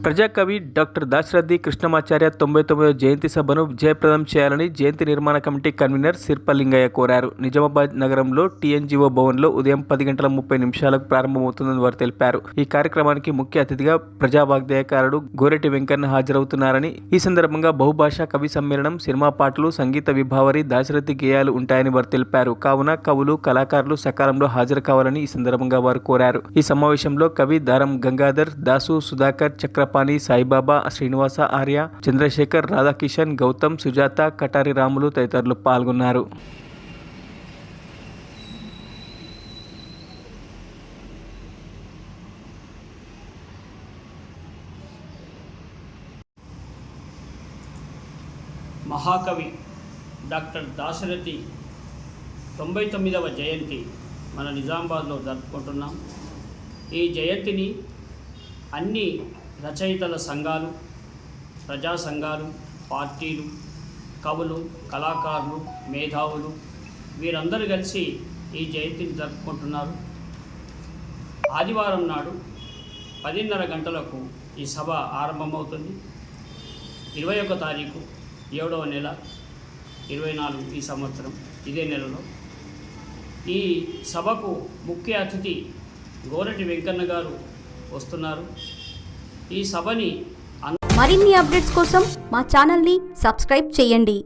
ప్రజాకవి doctor Dasarathi Krishnamacharya 99వ జయంతి సభను విజయప్రదం చేయాలని జయంతి నిర్మాణ కమిటీ కన్వీనర్ సిర్పలింగయ్య కోరారు. నిజామాబాద్ నగరంలో టీఎన్జీఓ భవన్లో ఉదయం 10:30 ప్రారంభమవుతుందని వారు తెలిపారు. ఈ కార్యక్రమానికి ముఖ్య అతిథిగా ప్రజావాగ్దేయకారుడు గోరెటి వెంకన్న హాజరవుతున్నారని, ఈ సందర్భంగా బహుభాషా కవి సమ్మేళనం, సినిమా పాటలు, సంగీత విభావరి, దాశరథి గేయాలు ఉంటాయని వారు తెలిపారు. కావున కవులు, కళాకారులు సకాలంలో హాజరు కావాలని ఈ సందర్భంగా వారు కోరారు. ఈ సమావేశంలో కవి దారం గంగాధర్, దాసు, సుధాకర్, చక్రపాణి, సాయిబాబా, శ్రీనివాస ఆర్య, చంద్రశేఖర్, రాధాకిషన్, గౌతమ్, సుజాత, కటారి రాములు తదితరులు పాల్గొన్నారు. మహాకవి డాక్టర్ దాశరథి 99వ జయంతి మన నిజామాబాద్లో జరుపుకుంటున్నాం. ఈ జయంతిని అన్ని రచయితల సంఘాలు, ప్రజా సంఘాలు, పార్టీలు, కవులు, కళాకారులు, మేధావులు వీరందరూ కలిసి ఈ జయంతిని జరుపుకుంటున్నారు. ఆదివారం నాడు 10:30 గంటలకు ఈ సభ ఆరంభమవుతుంది. 21వ తారీఖు 7వ నెల 24 ఈ సంవత్సరం ఇదే నెలలో ఈ సభకు ముఖ్య అతిథి గోరెటి వెంకన్న గారు వస్తున్నారు. ఈ సభని మరిన్ని అప్డేట్స్ కోసం మా ఛానల్ని సబ్స్క్రైబ్ చేయండి.